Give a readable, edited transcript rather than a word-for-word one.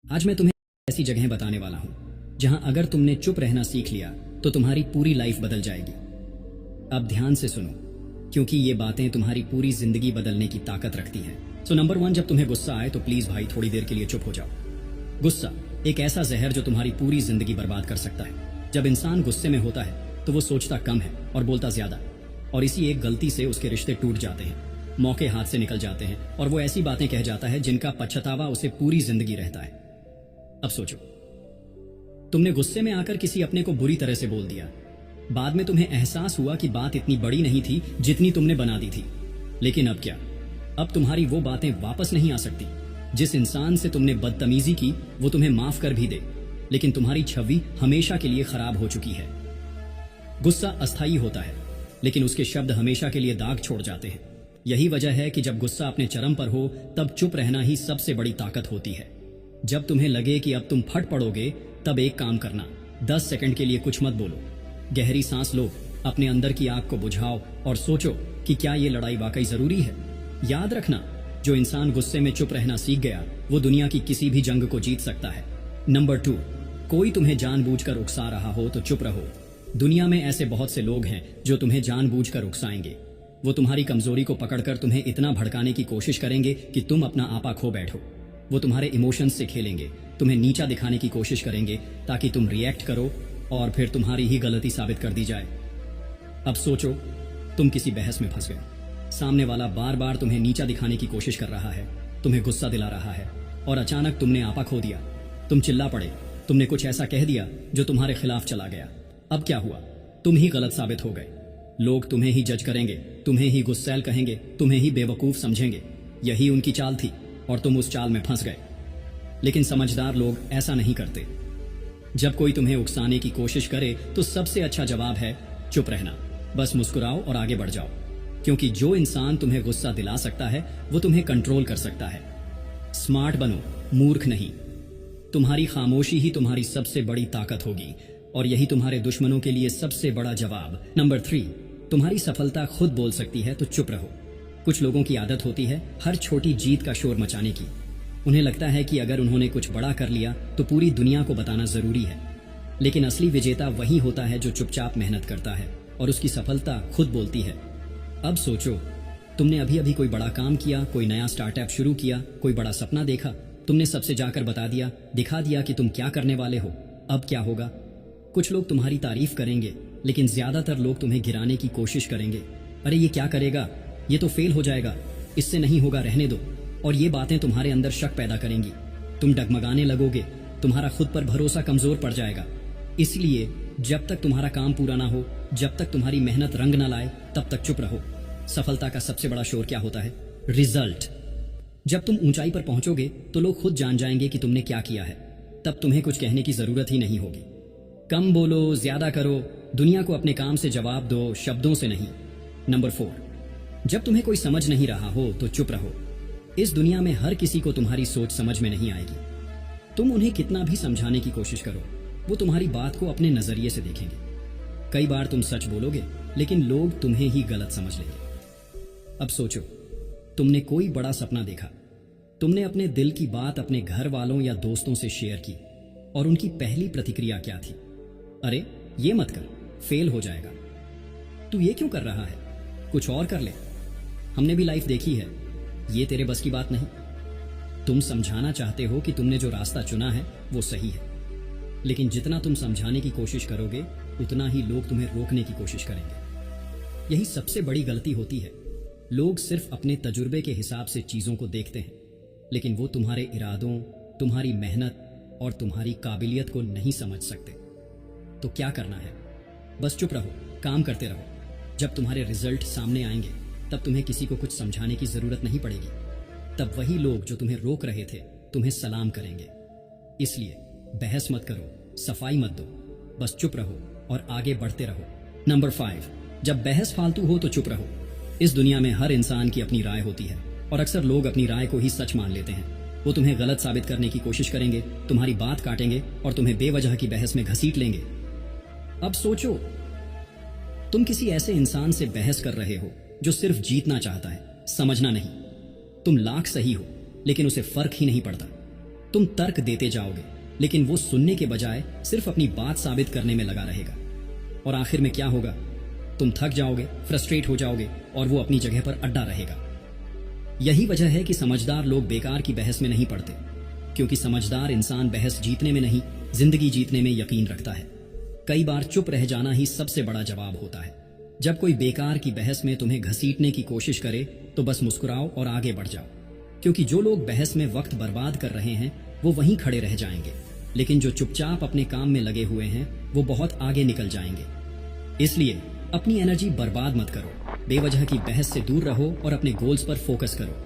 आज मैं तुम्हें ऐसी जगह बताने वाला हूं जहां अगर तुमने चुप रहना सीख लिया तो तुम्हारी पूरी लाइफ बदल जाएगी। अब ध्यान से सुनो, क्योंकि ये बातें तुम्हारी पूरी जिंदगी बदलने की ताकत रखती हैं। सो नंबर 1, जब तुम्हें गुस्सा आए तो प्लीज भाई थोड़ी देर के लिए चुप हो जाओ। गुस्सा एक ऐसा जहर जो तुम्हारी पूरी जिंदगी बर्बाद कर सकता है। जब इंसान गुस्से में होता है तो वो सोचता कम है और बोलता ज्यादा, और इसी एक गलती से उसके रिश्ते टूट जाते हैं, मौके हाथ से निकल जाते हैं और वो ऐसी बातें कह जाता है जिनका पछतावा उसे पूरी जिंदगी रहता है। अब सोचो, तुमने गुस्से में आकर किसी अपने को बुरी तरह से बोल दिया। बाद में तुम्हें एहसास हुआ कि बात इतनी बड़ी नहीं थी जितनी तुमने बना दी थी। लेकिन अब क्या? अब तुम्हारी वो बातें वापस नहीं आ सकती। जिस इंसान से तुमने बदतमीजी की वो तुम्हें माफ कर भी दे, लेकिन तुम्हारी छवि हमेशा के लिए खराब हो चुकी है। गुस्सा अस्थायी होता है, लेकिन उसके शब्द हमेशा के लिए दाग छोड़ जाते हैं। यही वजह है कि जब गुस्सा अपने चरम पर हो तब चुप रहना ही सबसे बड़ी ताकत होती है। जब तुम्हें लगे कि अब तुम फट पड़ोगे तब एक काम करना, 10 सेकंड के लिए कुछ मत बोलो। गहरी सांस लो, अपने अंदर की आग को बुझाओ और सोचो कि क्या ये लड़ाई वाकई जरूरी है। याद रखना, जो इंसान गुस्से में चुप रहना सीख गया वो दुनिया की किसी भी जंग को जीत सकता है। नंबर 2, कोई तुम्हें जानबूझकर उकसा रहा हो तो चुप रहो। दुनिया में ऐसे बहुत से लोग हैं जो तुम्हें जानबूझकर उकसाएंगे। वो तुम्हारी कमजोरी को पकड़कर तुम्हें इतना भड़काने की कोशिश करेंगे कि तुम अपना आपा खो बैठो। वो तुम्हारे इमोशंस से खेलेंगे, तुम्हें नीचा दिखाने की कोशिश करेंगे ताकि तुम रिएक्ट करो और फिर तुम्हारी ही गलती साबित कर दी जाए। अब सोचो, तुम किसी बहस में फंस गए। सामने वाला बार बार तुम्हें नीचा दिखाने की कोशिश कर रहा है, तुम्हें गुस्सा दिला रहा है, और अचानक तुमने आपा खो दिया। तुम चिल्ला पड़े, तुमने कुछ ऐसा कह दिया जो तुम्हारे खिलाफ चला गया। अब क्या हुआ? तुम ही गलत साबित हो गए। लोग तुम्हें ही जज करेंगे, तुम्हें ही गुस्सैल कहेंगे, तुम्हें ही बेवकूफ समझेंगे। यही उनकी चाल थी और तुम उस चाल में फंस गए। लेकिन समझदार लोग ऐसा नहीं करते। जब कोई तुम्हें उकसाने की कोशिश करे तो सबसे अच्छा जवाब है चुप रहना। बस मुस्कुराओ और आगे बढ़ जाओ, क्योंकि जो इंसान तुम्हें गुस्सा दिला सकता है वो तुम्हें कंट्रोल कर सकता है। स्मार्ट बनो, मूर्ख नहीं। तुम्हारी खामोशी ही तुम्हारी सबसे बड़ी ताकत होगी, और यही तुम्हारे दुश्मनों के लिए सबसे बड़ा जवाब। नंबर 3, तुम्हारी सफलता खुद बोल सकती है तो चुप रहो। कुछ लोगों की आदत होती है हर छोटी जीत का शोर मचाने की। उन्हें लगता है कि अगर उन्होंने कुछ बड़ा कर लिया तो पूरी दुनिया को बताना जरूरी है। लेकिन असली विजेता वही होता है जो चुपचाप मेहनत करता है और उसकी सफलता खुद बोलती है। अब सोचो, तुमने अभी अभी कोई बड़ा काम किया, कोई नया स्टार्टअप शुरू किया, कोई बड़ा सपना देखा। तुमने सबसे जाकर बता दिया, दिखा दिया कि तुम क्या करने वाले हो। अब क्या होगा? कुछ लोग तुम्हारी तारीफ करेंगे, लेकिन ज्यादातर लोग तुम्हें गिराने की कोशिश करेंगे। अरे ये क्या करेगा, ये तो फेल हो जाएगा, इससे नहीं होगा, रहने दो। और ये बातें तुम्हारे अंदर शक पैदा करेंगी। तुम डगमगाने लगोगे, तुम्हारा खुद पर भरोसा कमजोर पड़ जाएगा। इसलिए जब तक तुम्हारा काम पूरा ना हो, जब तक तुम्हारी मेहनत रंग ना लाए, तब तक चुप रहो। सफलता का सबसे बड़ा शोर क्या होता है? रिजल्ट। जब तुम ऊंचाई पर पहुंचोगे तो लोग खुद जान जाएंगे कि तुमने क्या किया है। तब तुम्हें कुछ कहने की जरूरत ही नहीं होगी। कम बोलो, ज्यादा करो, दुनिया को अपने काम से जवाब दो, शब्दों से नहीं। नंबर 4, जब तुम्हें कोई समझ नहीं रहा हो तो चुप रहो। इस दुनिया में हर किसी को तुम्हारी सोच समझ में नहीं आएगी। तुम उन्हें कितना भी समझाने की कोशिश करो, वो तुम्हारी बात को अपने नजरिए से देखेंगे। कई बार तुम सच बोलोगे, लेकिन लोग तुम्हें ही गलत समझ लेंगे। अब सोचो, तुमने कोई बड़ा सपना देखा, तुमने अपने दिल की बात अपने घर वालों या दोस्तों से शेयर की, और उनकी पहली प्रतिक्रिया क्या थी? अरे ये मत कर, फेल हो जाएगा। तू ये क्यों कर रहा है, कुछ और कर ले, हमने भी लाइफ देखी है, ये तेरे बस की बात नहीं। तुम समझाना चाहते हो कि तुमने जो रास्ता चुना है वो सही है, लेकिन जितना तुम समझाने की कोशिश करोगे उतना ही लोग तुम्हें रोकने की कोशिश करेंगे। यही सबसे बड़ी गलती होती है। लोग सिर्फ अपने तजुर्बे के हिसाब से चीजों को देखते हैं, लेकिन वो तुम्हारे इरादों, तुम्हारी मेहनत और तुम्हारी काबिलियत को नहीं समझ सकते। तो क्या करना है? बस चुप रहो, काम करते रहो। जब तुम्हारे रिजल्ट सामने आएंगे तब तुम्हें किसी को कुछ समझाने की जरूरत नहीं पड़ेगी। तब वही लोग जो तुम्हें रोक रहे थे तुम्हें सलाम करेंगे। इसलिए बहस मत करो, सफाई मत दो, बस चुप रहो और आगे बढ़ते रहो। नंबर 5, जब बहस फालतू हो तो चुप रहो। इस दुनिया में हर इंसान की अपनी राय होती है, और अक्सर लोग अपनी राय को ही सच मान लेते हैं। वो तुम्हें गलत साबित करने की कोशिश करेंगे, तुम्हारी बात काटेंगे और तुम्हें बेवजह की बहस में घसीट लेंगे। अब सोचो, तुम किसी ऐसे इंसान से बहस कर रहे हो जो सिर्फ जीतना चाहता है, समझना नहीं। तुम लाख सही हो, लेकिन उसे फर्क ही नहीं पड़ता। तुम तर्क देते जाओगे, लेकिन वो सुनने के बजाय सिर्फ अपनी बात साबित करने में लगा रहेगा। और आखिर में क्या होगा? तुम थक जाओगे, फ्रस्ट्रेट हो जाओगे और वो अपनी जगह पर अड्डा रहेगा। यही वजह है कि समझदार लोग बेकार की बहस में नहीं पड़ते, क्योंकि समझदार इंसान बहस जीतने में नहीं, जिंदगी जीतने में यकीन रखता है। कई बार चुप रह जाना ही सबसे बड़ा जवाब होता है। जब कोई बेकार की बहस में तुम्हें घसीटने की कोशिश करे तो बस मुस्कुराओ और आगे बढ़ जाओ, क्योंकि जो लोग बहस में वक्त बर्बाद कर रहे हैं वो वहीं खड़े रह जाएंगे, लेकिन जो चुपचाप अपने काम में लगे हुए हैं वो बहुत आगे निकल जाएंगे। इसलिए अपनी एनर्जी बर्बाद मत करो, बेवजह की बहस से दूर रहो और अपने गोल्स पर फोकस करो।